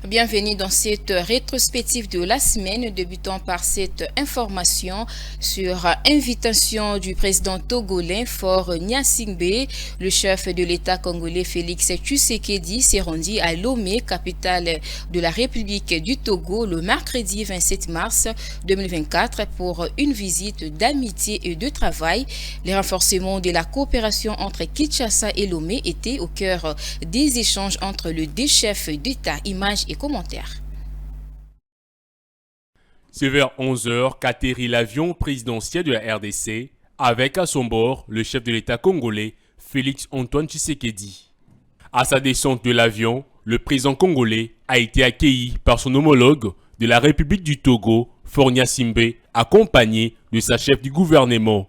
Bienvenue dans cette rétrospective de la semaine, débutant par cette information sur invitation du président togolais Faure Gnassingbé. Le chef de l'État congolais Félix Tshisekedi s'est rendu à Lomé, capitale de la République du Togo, le mercredi 27 mars 2024 pour une visite d'amitié et de travail. Les renforcements de la coopération entre Kinshasa et Lomé étaient au cœur des échanges entre les deux chefs d'État. Images et commentaires. C'est vers 11h qu'atterrit l'avion présidentiel de la RDC avec à son bord le chef de l'État congolais Félix Antoine Tshisekedi. À sa descente de l'avion, le président congolais a été accueilli par son homologue de la République du Togo, Faure Gnassingbé, accompagné de sa chef du gouvernement.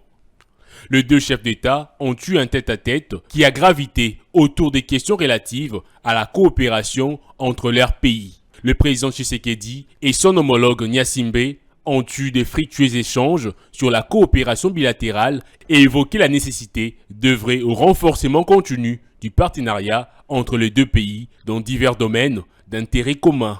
Les deux chefs d'État ont eu un tête-à-tête qui a gravité autour des questions relatives à la coopération entre leurs pays. Le président Tshisekedi et son homologue Gnassingbé ont eu de fructueux échanges sur la coopération bilatérale et évoqué la nécessité d'œuvrer au renforcement continu du partenariat entre les deux pays dans divers domaines d'intérêt commun.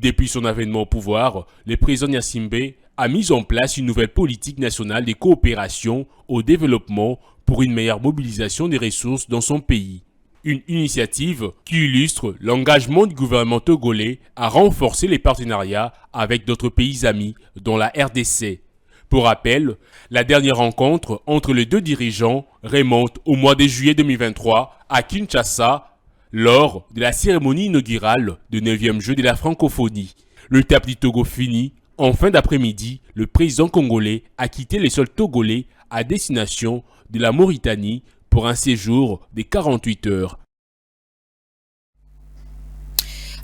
Depuis son avènement au pouvoir, le président Gnassingbé a mis en place une nouvelle politique nationale de coopération au développement pour une meilleure mobilisation des ressources dans son pays. Une initiative qui illustre l'engagement du gouvernement togolais à renforcer les partenariats avec d'autres pays amis, dont la RDC. Pour rappel, la dernière rencontre entre les deux dirigeants remonte au mois de juillet 2023 à Kinshasa lors de la cérémonie inaugurale du 9e jeu de la francophonie. Le tapis du Togo fini, en fin d'après-midi, le président congolais a quitté le sol togolais à destination de la Mauritanie pour un séjour de 48 heures.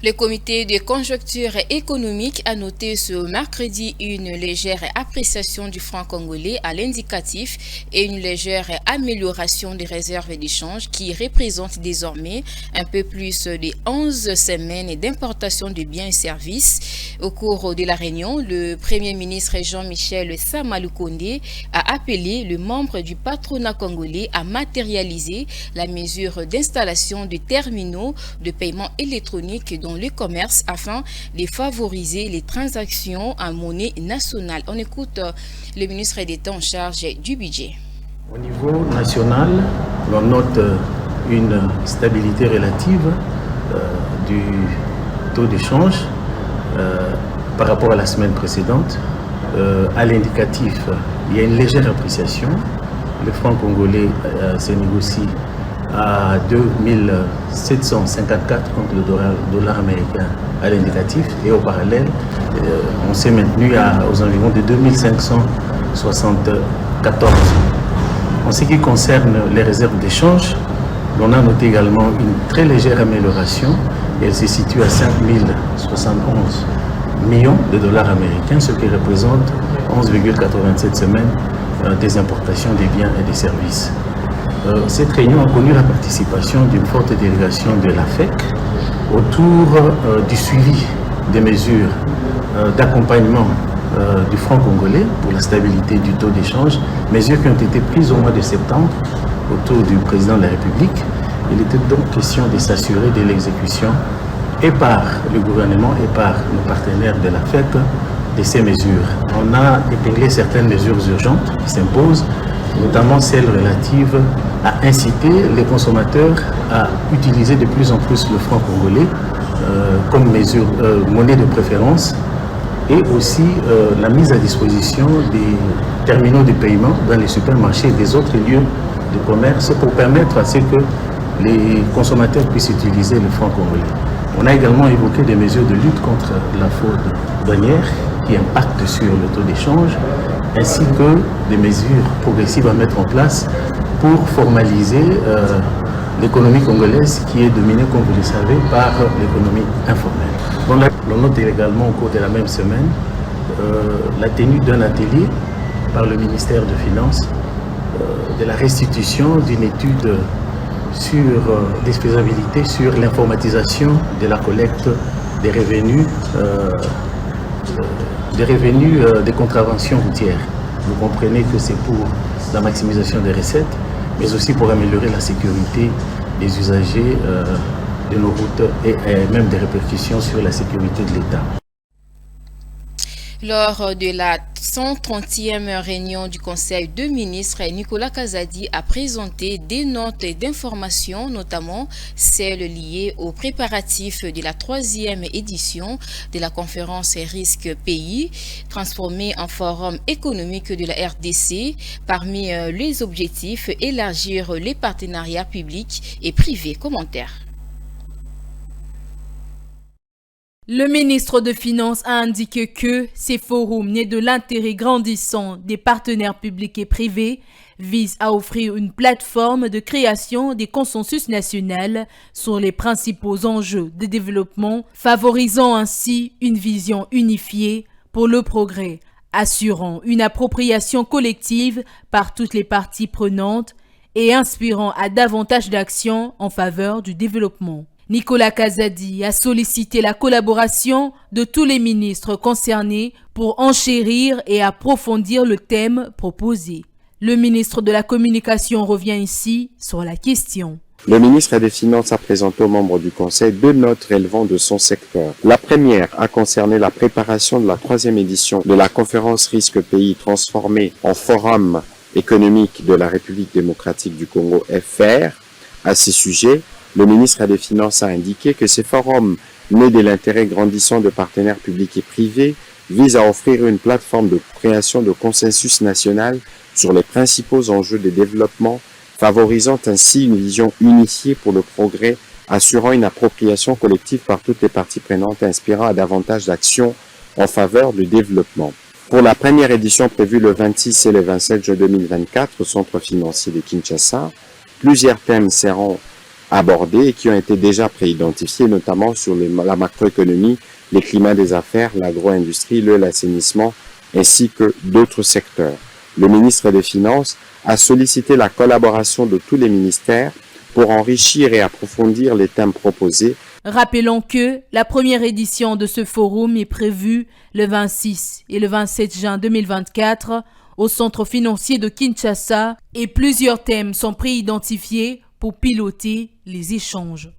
Le comité de conjoncture économique a noté ce mercredi une légère appréciation du franc congolais à l'indicatif et une légère amélioration des réserves d'échange qui représentent désormais un peu plus de 11 semaines d'importation de biens et services. Au cours de la réunion, le Premier ministre Jean-Michel Samalukonde a appelé les membres du patronat congolais à matérialiser la mesure d'installation de terminaux de paiement électronique dans le commerce afin de favoriser les transactions en monnaie nationale. On écoute le ministre d'État en charge du budget. Au niveau national, on note une stabilité relative du taux d'échange par rapport à la semaine précédente. À l'indicatif, il y a une légère appréciation. Le franc congolais se négocie à 2754 contre le dollar américain à l'indicatif et au parallèle, on s'est maintenu aux environs de 2574. En ce qui concerne les réserves d'échange, on a noté également une très légère amélioration. Elle se situe à 5071 millions de dollars américains, ce qui représente 11,87 semaines des importations des biens et des services. Cette réunion a connu la participation d'une forte délégation de la FEC autour du suivi des mesures d'accompagnement du franc congolais pour la stabilité du taux d'échange, mesures qui ont été prises au mois de septembre autour du président de la République. Il était donc question de s'assurer de l'exécution et par le gouvernement et par nos partenaires de la FEC de ces mesures. On a épinglé certaines mesures urgentes qui s'imposent, notamment celles relatives à inciter les consommateurs à utiliser de plus en plus le franc congolais comme monnaie de préférence et aussi la mise à disposition des terminaux de paiement dans les supermarchés et des autres lieux de commerce pour permettre à ce que les consommateurs puissent utiliser le franc congolais. On a également évoqué des mesures de lutte contre la fraude douanière qui impactent sur le taux d'échange, ainsi que des mesures progressives à mettre en place pour formaliser l'économie congolaise qui est dominée, comme vous le savez, par l'économie informelle. On note également au cours de la même semaine la tenue d'un atelier par le ministère des Finances de la restitution d'une étude sur des faisabilités sur l'informatisation de la collecte des revenus des contraventions routières. Vous comprenez que c'est pour la maximisation des recettes, mais aussi pour améliorer la sécurité des usagers de nos routes et même des répercussions sur la sécurité de l'État. Lors de la 130e réunion du Conseil de ministres, Nicolas Kazadi a présenté des notes d'information, notamment celles liées aux préparatifs de la 3e édition de la conférence Risque Pays, transformée en forum économique de la RDC. Parmi les objectifs, élargir les partenariats publics et privés. Commentaire. Le ministre des Finances a indiqué que ces forums, nés de l'intérêt grandissant des partenaires publics et privés, visent à offrir une plateforme de création des consensus nationaux sur les principaux enjeux de développement, favorisant ainsi une vision unifiée pour le progrès, assurant une appropriation collective par toutes les parties prenantes et inspirant à davantage d'actions en faveur du développement. Nicolas Kazadi a sollicité la collaboration de tous les ministres concernés pour enchérir et approfondir le thème proposé. Le ministre de la Communication revient ici sur la question. Le ministre des Finances a présenté aux membres du Conseil 2 notes relevant de son secteur. La première a concerné la préparation de la 3e édition de la conférence Risque Pays transformée en Forum économique de la République démocratique du Congo FR. À ce sujet, le ministre des Finances a indiqué que ces forums, nés de l'intérêt grandissant de partenaires publics et privés, visent à offrir une plateforme de création de consensus national sur les principaux enjeux de développement, favorisant ainsi une vision unifiée pour le progrès, assurant une appropriation collective par toutes les parties prenantes et inspirant à davantage d'actions en faveur du développement. Pour la première édition prévue le 26 et le 27 juin 2024 au Centre financier de Kinshasa, plusieurs thèmes seront abordés et qui ont été déjà préidentifiés, notamment sur la macroéconomie, les climats des affaires, l'agro-industrie, l'assainissement, ainsi que d'autres secteurs. Le ministre des Finances a sollicité la collaboration de tous les ministères pour enrichir et approfondir les thèmes proposés. Rappelons que la première édition de ce forum est prévue le 26 et le 27 juin 2024 au Centre financier de Kinshasa et plusieurs thèmes sont préidentifiés pour piloter les échanges.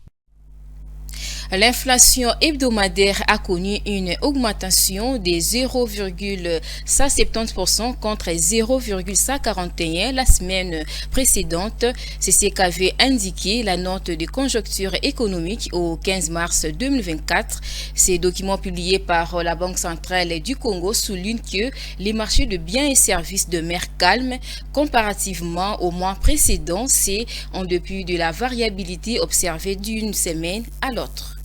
L'inflation hebdomadaire a connu une augmentation de 0,170% contre 0,141% la semaine précédente. C'est ce qu'avait indiqué la note de conjoncture économique au 15 mars 2024. Ces documents publiés par la Banque centrale du Congo soulignent que les marchés de biens et services demeurent calmes comparativement au mois précédent, c'est en dépit de la variabilité observée d'une semaine à l'autre.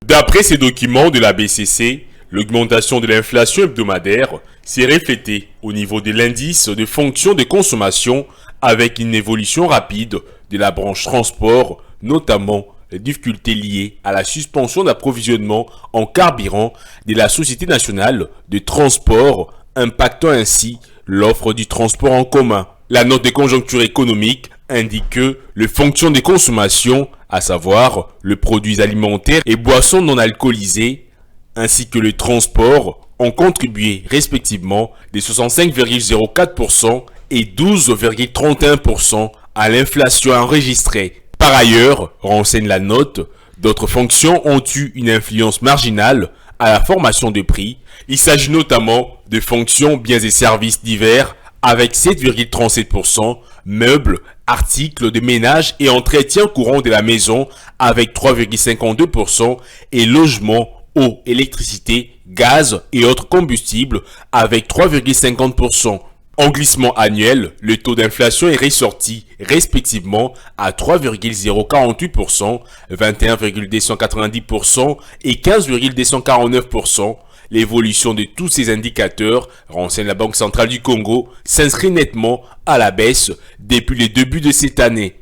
D'après ces documents de la BCC, l'augmentation de l'inflation hebdomadaire s'est reflétée au niveau de l'indice de fonction de consommation avec une évolution rapide de la branche transport, notamment les difficultés liées à la suspension d'approvisionnement en carburant de la Société nationale de transport, impactant ainsi l'offre du transport en commun. La note de conjoncture économique indique que les fonctions de consommation, à savoir le produits alimentaires et boissons non alcoolisées, ainsi que le transport, ont contribué respectivement de 65,04% et 12,31% à l'inflation enregistrée. Par ailleurs, renseigne la note, d'autres fonctions ont eu une influence marginale à la formation de prix. Il s'agit notamment de fonctions biens et services divers avec 7,37%, meubles, articles de ménage et entretien courant de la maison avec 3,52% et logements, eau, électricité, gaz et autres combustibles avec 3,50%. En glissement annuel, le taux d'inflation est ressorti respectivement à 3,048%, 21,290% et 15,249%. L'évolution de tous ces indicateurs, renseigne la Banque centrale du Congo, s'inscrit nettement à la baisse depuis le début de cette année.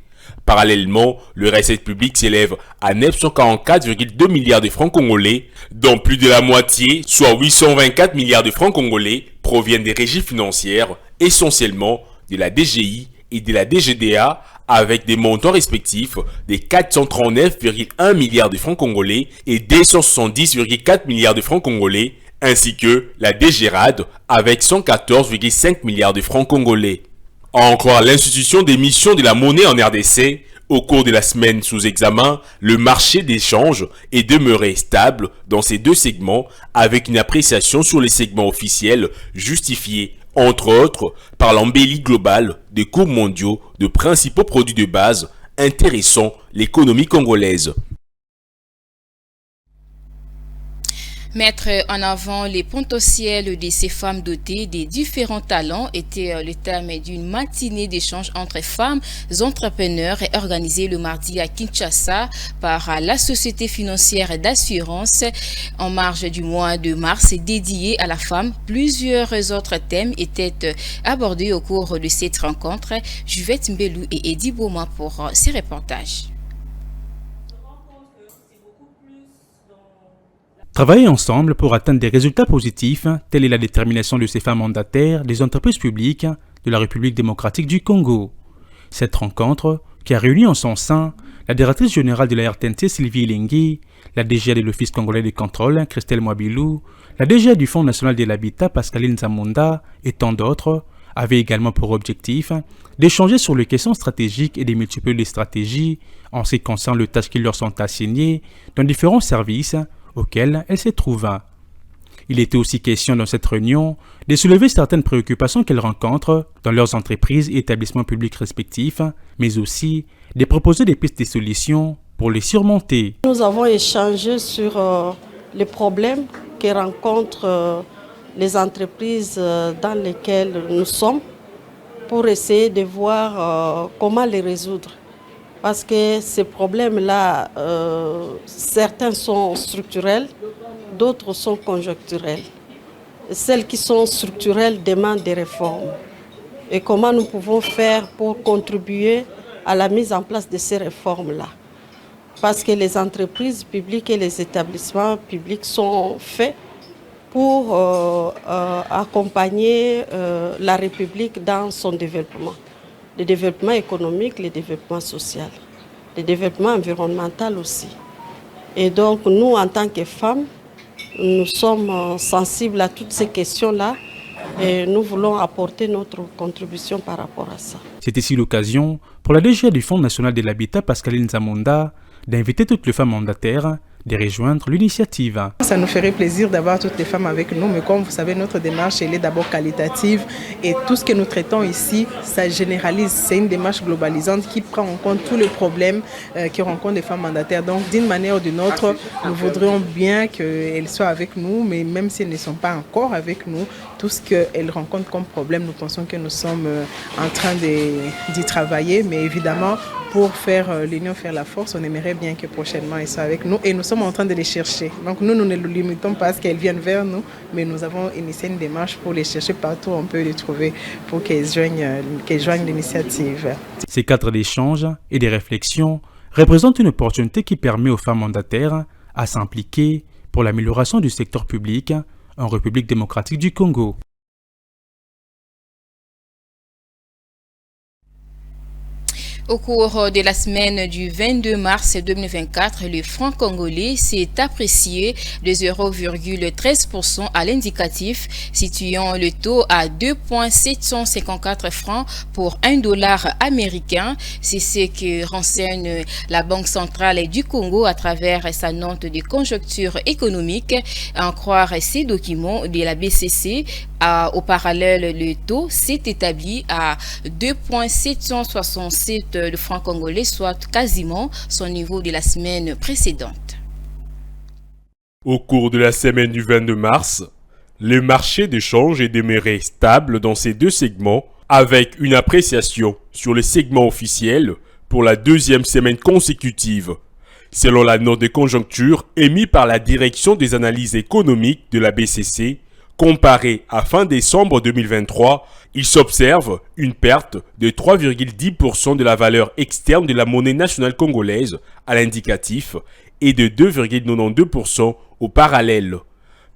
Parallèlement, le recette public s'élève à 944,2 milliards de francs congolais, dont plus de la moitié, soit 824 milliards de francs congolais, proviennent des régies financières, essentiellement de la DGI et de la DGDA, avec des montants respectifs de 439,1 milliards de francs congolais et 270,4 milliards de francs congolais, ainsi que la DGRAD avec 114,5 milliards de francs congolais. À en croire l'institution d'émission de la monnaie en RDC, Au cours de la semaine sous examen, le marché d'échange est demeuré stable dans ces deux segments avec une appréciation sur les segments officiels justifiée, entre autres, par l'embellie globale des cours mondiaux de principaux produits de base intéressant l'économie congolaise. Mettre en avant les potentiels de ces femmes dotées des différents talents était le thème d'une matinée d'échange entre femmes entrepreneurs organisée le mardi à Kinshasa par la Société financière d'assurance en marge du mois de mars dédié à la femme. Plusieurs autres thèmes étaient abordés au cours de cette rencontre. Juvette Mbelou et Eddie Boma pour ces reportages. Travailler ensemble pour atteindre des résultats positifs, telle est la détermination de ces femmes mandataires des entreprises publiques de la République démocratique du Congo. Cette rencontre, qui a réuni en son sein la directrice générale de la RTNC Sylvie Ilengui, la DGA de l'Office congolais de contrôle Christelle Mwabilou, la DGA du Fonds national de l'habitat Pascaline Zamunda et tant d'autres, avait également pour objectif d'échanger sur les questions stratégiques et de multiplier les stratégies en ce qui concerne les tâches qui leur sont assignées dans différents services auxquelles elles se trouvent. Il était aussi question dans cette réunion de soulever certaines préoccupations qu'elles rencontrent dans leurs entreprises et établissements publics respectifs, mais aussi de proposer des pistes de solutions pour les surmonter. Nous avons échangé sur les problèmes que rencontrent les entreprises dans lesquelles nous sommes pour essayer de voir comment les résoudre. Parce que ces problèmes-là, certains sont structurels, d'autres sont conjoncturels. Celles qui sont structurelles demandent des réformes. Et comment nous pouvons faire pour contribuer à la mise en place de ces réformes-là? Parce que les entreprises publiques et les établissements publics sont faits pour accompagner la République dans son développement. Le développement économique, le développement social, le développement environnemental aussi. Et donc, nous, en tant que femmes, nous sommes sensibles à toutes ces questions-là et nous voulons apporter notre contribution par rapport à ça. C'est ici l'occasion pour la DGA du Fonds national de l'habitat Pascaline Zamunda d'inviter toutes les femmes mandataires de rejoindre l'initiative. Ça nous ferait plaisir d'avoir toutes les femmes avec nous, mais comme vous savez, notre démarche elle est d'abord qualitative et tout ce que nous traitons ici, ça généralise. C'est une démarche globalisante qui prend en compte tous les problèmes que rencontrent les femmes mandataires. Donc, d'une manière ou d'une autre, nous voudrions bien qu'elles soient avec nous, mais même si elles ne sont pas encore avec nous, tout ce qu'elles rencontrent comme problème, nous pensons que nous sommes en train d'y travailler, mais évidemment, pour faire l'union, faire la force, on aimerait bien que prochainement elles soient avec nous et nous sommes en train de les chercher. Donc nous ne nous limitons pas à ce qu'elles viennent vers nous, mais nous avons initié une démarche pour les chercher partout où on peut les trouver pour qu'elles joignent l'initiative. Ces cadres d'échange et de réflexion représentent une opportunité qui permet aux femmes mandataires à s'impliquer pour l'amélioration du secteur public en République démocratique du Congo. Au cours de la semaine du 22 mars 2024, le franc congolais s'est apprécié de 0,13% à l'indicatif, situant le taux à 2,754 francs pour $1 américain. C'est ce que renseigne la Banque centrale du Congo à travers sa note de conjoncture économique. À en croire ces documents de la BCC, au parallèle, le taux s'est établi à 2,767 de francs congolais, soit quasiment son niveau de la semaine précédente. Au cours de la semaine du 22 mars, le marché d'échange est demeuré stable dans ces deux segments, avec une appréciation sur les segments officiels pour la deuxième semaine consécutive. Selon la note de conjoncture émise par la Direction des analyses économiques de la BCC, comparé à fin décembre 2023, il s'observe une perte de 3,10% de la valeur externe de la monnaie nationale congolaise à l'indicatif et de 2,92% au parallèle.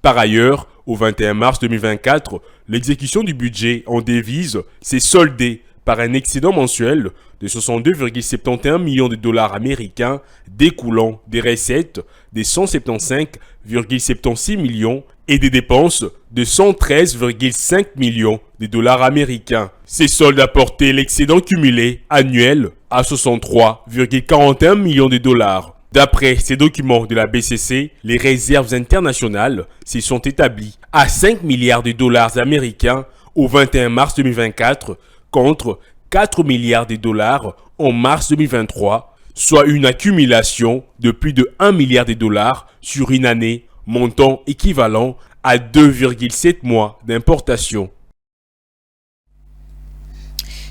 Par ailleurs, au 21 mars 2024, l'exécution du budget en devise s'est soldée par un excédent mensuel de 62,71 millions de dollars américains découlant des recettes de 175,76 millions et des dépenses de 113,5 millions de dollars américains. Ces soldes apportaient l'excédent cumulé annuel à 63,41 millions de dollars. D'après ces documents de la BCC, les réserves internationales se sont établies à 5 milliards de dollars américains au 21 mars 2024 contre 4 milliards de dollars en mars 2023, soit une accumulation de plus de 1 milliard de dollars sur une année, montant équivalent à 2,7 mois d'importation.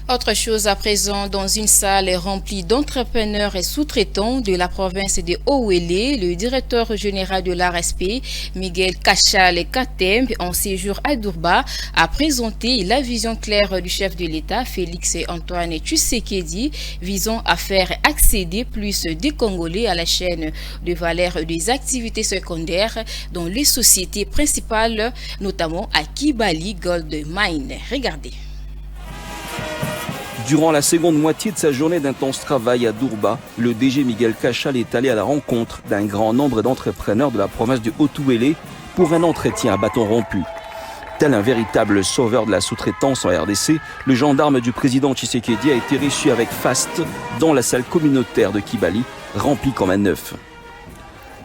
Autre chose à présent, dans une salle remplie d'entrepreneurs et sous-traitants de la province de Owele, le directeur général de l'ARSP, Miguel Cachal Katembe, en séjour à Durba, a présenté la vision claire du chef de l'État, Félix Antoine Tshisekedi, visant à faire accéder plus de Congolais à la chaîne de valeur des activités secondaires dans les sociétés principales, notamment à Kibali Gold Mine. Regardez. Durant la seconde moitié de sa journée d'intense travail à Durba, le DG Miguel Cachal est allé à la rencontre d'un grand nombre d'entrepreneurs de la province du Haut-Uélé pour un entretien à bâton rompu. Tel un véritable sauveur de la sous-traitance en RDC, le gendarme du président Tshisekedi a été reçu avec faste dans la salle communautaire de Kibali, remplie comme un œuf.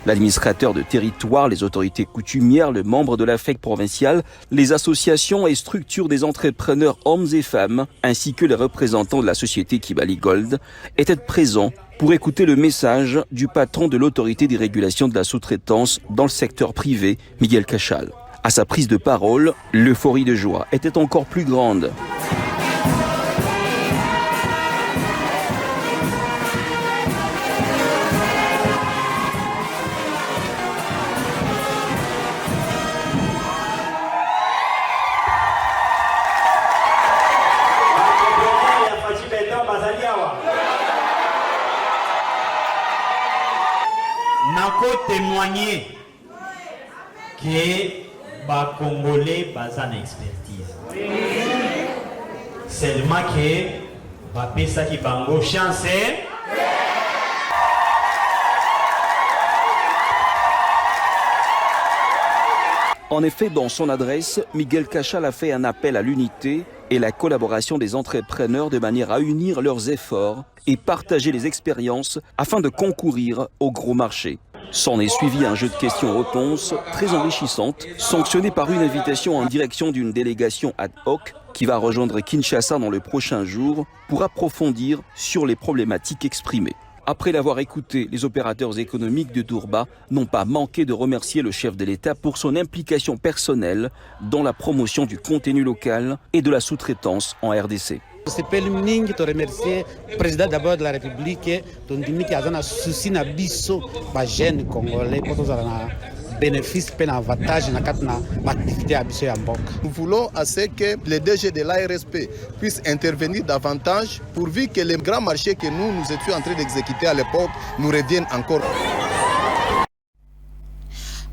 L'administrateur de territoire, les autorités coutumières, le membre de la FEC provinciale, les associations et structures des entrepreneurs hommes et femmes, ainsi que les représentants de la société Kibali Gold, étaient présents pour écouter le message du patron de l'autorité des régulations de la sous-traitance dans le secteur privé, Miguel Cachal. À sa prise de parole, l'euphorie de joie était encore plus grande. Témoigner que les Congolais ont une expertise. Seulement que les gens qui ont chance. En effet, dans son adresse, Miguel Cachal a fait un appel à l'unité et la collaboration des entrepreneurs de manière à unir leurs efforts et partager les expériences afin de concourir au gros marché. S'en est suivi un jeu de questions-réponses très enrichissante, sanctionné par une invitation en direction d'une délégation ad hoc qui va rejoindre Kinshasa dans le prochain jour pour approfondir sur les problématiques exprimées. Après l'avoir écouté, les opérateurs économiques de Durba n'ont pas manqué de remercier le chef de l'État pour son implication personnelle dans la promotion du contenu local et de la sous-traitance en RDC. C'est permis de remercier le président d'abord de la République, qui a un souci na biso ba jeunes congolais pour bénéfice et avantage dans l'activité à biso ya mboka. Nous voulons assez que les DG de l'ARSP puissent intervenir davantage pourvu que les grands marchés que nous étions en train d'exécuter à l'époque nous reviennent encore.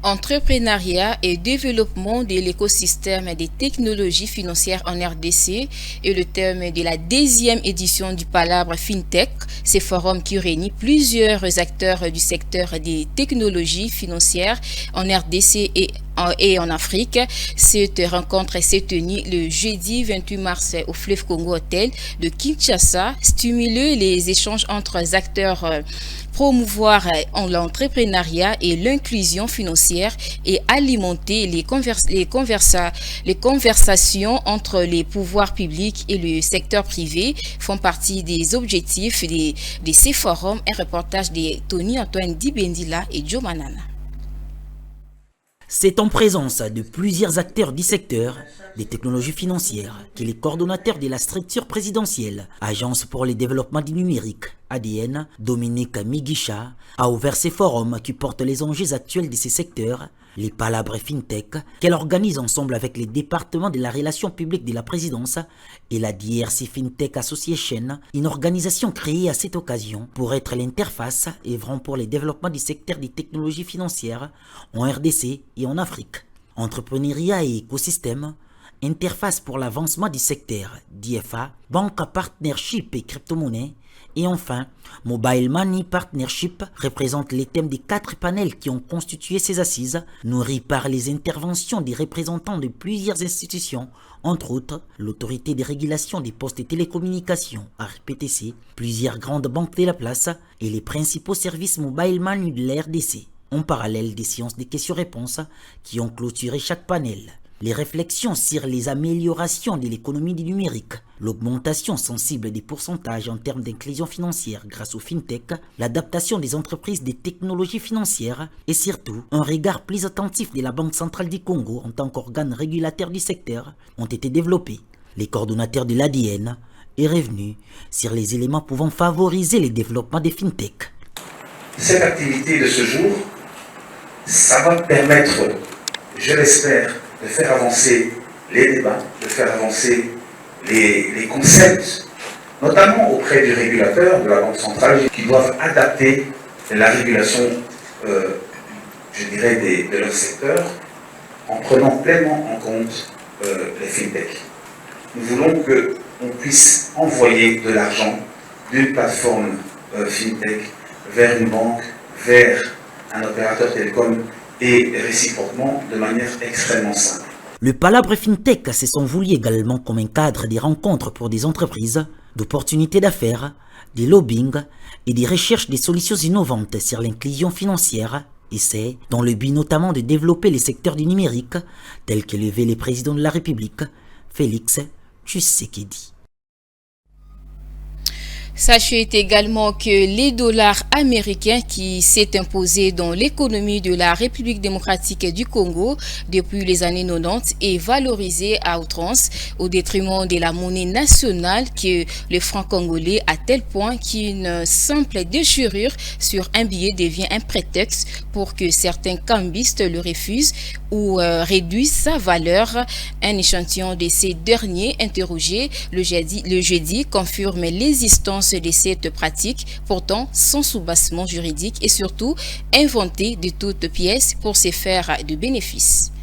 Entrepreneuriat et développement de l'écosystème des technologies financières en RDC est le thème de la 10e édition du Palabre FinTech, ce forum qui réunit plusieurs acteurs du secteur des technologies financières en RDC et en Afrique. Cette rencontre s'est tenue le jeudi 28 mars au Fleuve Congo Hotel de Kinshasa, stimuler les échanges entre acteurs, promouvoir l'entrepreneuriat et l'inclusion financière et alimenter les conversations entre les pouvoirs publics et le secteur privé font partie des objectifs de ces forums. Un reportage de Tony Antoine Dibendila et Joe Manana. C'est en présence de plusieurs acteurs du secteur des technologies financières que les coordonnateurs de la structure présidentielle, Agence pour le développement du numérique, ADN, Dominique Migisha, a ouvert ces forums qui portent les enjeux actuels de ces secteurs, les palabres FinTech, qu'elle organise ensemble avec les départements de la relation publique de la présidence et la DRC FinTech Association, une organisation créée à cette occasion pour être l'interface œuvrant pour le développement du secteur des technologies financières en RDC et en Afrique. Entrepreneuriat et écosystème, interface pour l'avancement du secteur, DFA, banque partnership et crypto-monnaie, Et enfin, Mobile Money Partnership représente les thèmes des 4 panels qui ont constitué ces assises, nourris par les interventions des représentants de plusieurs institutions, entre autres l'Autorité de régulation des postes et télécommunications, ARPTC, plusieurs grandes banques de la place et les principaux services Mobile Money de la RDC, en parallèle des séances de questions-réponses qui ont clôturé chaque panel. Les réflexions sur les améliorations de l'économie du numérique, l'augmentation sensible des pourcentages en termes d'inclusion financière grâce au FinTech, l'adaptation des entreprises des technologies financières et surtout un regard plus attentif de la Banque centrale du Congo en tant qu'organe régulateur du secteur ont été développés. Les coordonnateurs de l'ADN est revenu sur les éléments pouvant favoriser le développement des FinTech. Cette activité de ce jour, ça va permettre, je l'espère, de faire avancer les débats, de faire avancer les concepts, notamment auprès du régulateur de la Banque centrale, qui doivent adapter la régulation, je dirais, de leur secteur, en prenant pleinement en compte les FinTech. Nous voulons qu'on puisse envoyer de l'argent d'une plateforme FinTech vers une banque, vers un opérateur télécom, et réciproquement de manière extrêmement simple. Le Palabre FinTech se sont voulu également comme un cadre des rencontres pour des entreprises, d'opportunités d'affaires, des lobbying et des recherches des solutions innovantes sur l'inclusion financière, et c'est dans le but notamment de développer les secteurs du numérique, tel que le veut le président de la République, Félix Tshisekedi. Sachez également que les dollars américains qui s'est imposé dans l'économie de la République démocratique du Congo depuis les années 90 est valorisé à outrance au détriment de la monnaie nationale que le franc congolais, à tel point qu'une simple déchirure sur un billet devient un prétexte pour que certains cambistes le refusent ou réduisent sa valeur. Un échantillon de ces derniers interrogés le jeudi confirme l'existence de cette pratique, pourtant sans soubassement juridique et surtout inventée de toutes pièces pour se faire de bénéfices.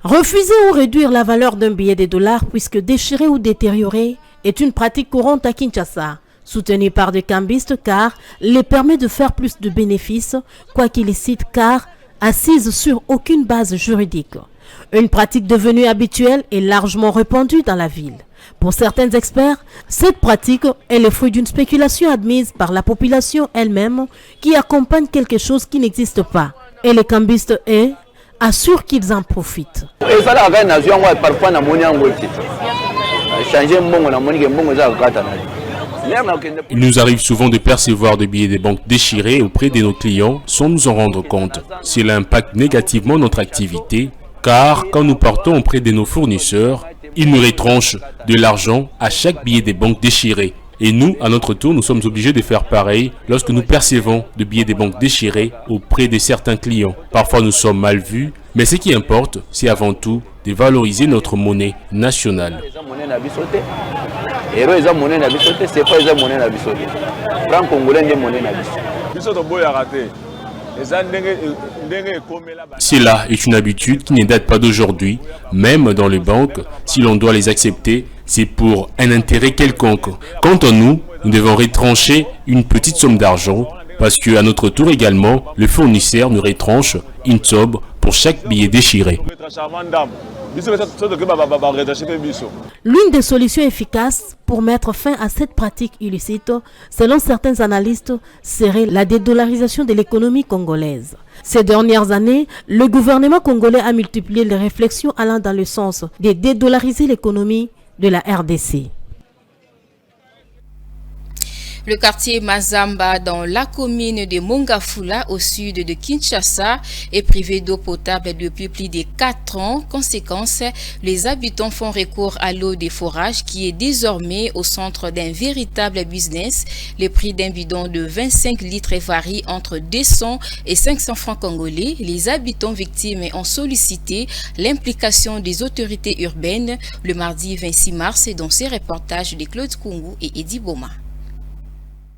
Refuser ou réduire la valeur d'un billet de dollars puisque déchiré ou détérioré est une pratique courante à Kinshasa, soutenue par des cambistes car les permet de faire plus de bénéfices, quoi qu'illicite car assise sur aucune base juridique. Une pratique devenue habituelle et largement répandue dans la ville. Pour certains experts, cette pratique est le fruit d'une spéculation admise par la population elle-même qui accompagne quelque chose qui n'existe pas. Et les cambistes, assurent qu'ils en profitent. Il nous arrive souvent de percevoir des billets des banques déchirés auprès de nos clients sans nous en rendre compte. Cela impacte négativement notre activité, car quand nous partons auprès de nos fournisseurs, ils nous retranchent de l'argent à chaque billet des banques déchiré. Et nous, à notre tour, nous sommes obligés de faire pareil lorsque nous percevons des billets des banques déchirés auprès de certains clients. Parfois, nous sommes mal vus, mais ce qui importe, c'est avant tout de valoriser notre monnaie nationale. Cela est une habitude qui ne date pas d'aujourd'hui. Même dans les banques, si l'on doit les accepter, c'est pour un intérêt quelconque. Quant à nous, nous devons retrancher une petite somme d'argent parce qu'à notre tour également, le fournisseur nous retranche une somme pour chaque billet déchiré. L'une des solutions efficaces pour mettre fin à cette pratique illicite, selon certains analystes, serait la dédollarisation de l'économie congolaise. Ces dernières années, le gouvernement congolais a multiplié les réflexions allant dans le sens de dédollariser l'économie de la RDC. Le quartier Mazamba dans la commune de Mongafula au sud de Kinshasa est privé d'eau potable depuis plus de 4 ans. Conséquence, les habitants font recours à l'eau des forages qui est désormais au centre d'un véritable business. Le prix d'un bidon de 25 litres varie entre 200 et 500 francs congolais. Les habitants victimes ont sollicité l'implication des autorités urbaines le mardi 26 mars dans ces reportages de Claude Kungu et Eddie Boma.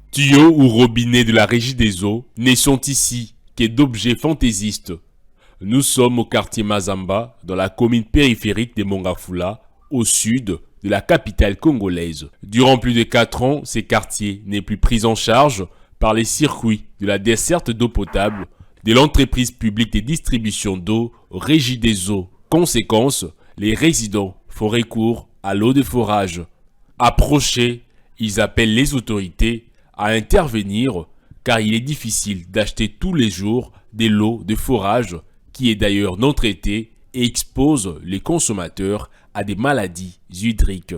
Tuyaux ou robinets de la régie des eaux ne sont ici que d'objets fantaisistes. Nous sommes au quartier Mazamba, dans la commune périphérique de Mongafula, au sud de la capitale congolaise. Durant plus de 4 ans, ces quartiers n'est plus pris en charge par les circuits de la desserte d'eau potable de l'entreprise publique de distribution d'eau Regideso. Conséquence, les résidents font recours à l'eau de forage. Approchés, ils appellent les autorités à intervenir car il est difficile d'acheter tous les jours de l'eau de forage qui est d'ailleurs non traitée et expose les consommateurs à des maladies hydriques.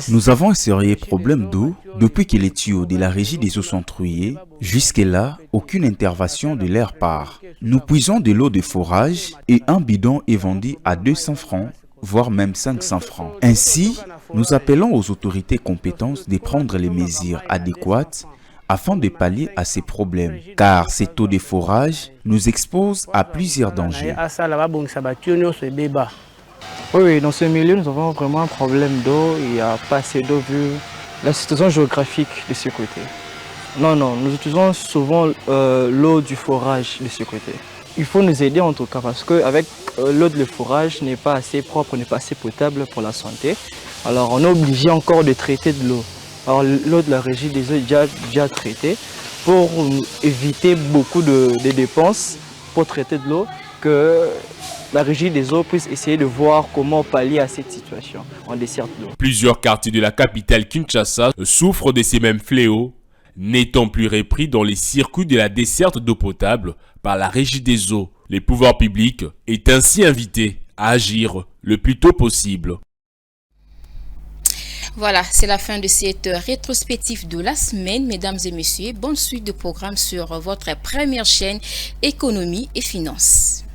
Nous avons un sérieux problème d'eau depuis que les tuyaux de la régie des eaux sont trouillés. Jusque-là, aucune intervention de leur part. Nous puisons de l'eau de forage et un bidon est vendu à 200 francs, voire même 500 francs. Ainsi, nous appelons aux autorités compétentes de prendre les mesures adéquates afin de pallier à ces problèmes, car cette eau de forage nous expose à plusieurs dangers. Oui, dans ce milieu, nous avons vraiment un problème d'eau. Il n'y a pas assez d'eau vu la situation géographique de ce côté. Non, nous utilisons souvent l'eau du forage de ce côté. Il faut nous aider en tout cas parce qu'avec l'eau de forage n'est pas assez propre, n'est pas assez potable pour la santé. Alors on est obligé encore de traiter de l'eau. Alors l'eau de la régie des eaux est déjà traitée pour éviter beaucoup de dépenses pour traiter de l'eau, que la régie des eaux puisse essayer de voir comment pallier à cette situation en desserte d'eau. Plusieurs quartiers de la capitale Kinshasa souffrent de ces mêmes fléaux, n'étant plus repris dans les circuits de la desserte d'eau potable par la régie des eaux. Les pouvoirs publics est ainsi invités à agir le plus tôt possible. Voilà, c'est la fin de cette rétrospective de la semaine. Mesdames et messieurs, bonne suite de programmes sur votre première chaîne Économie et Finances.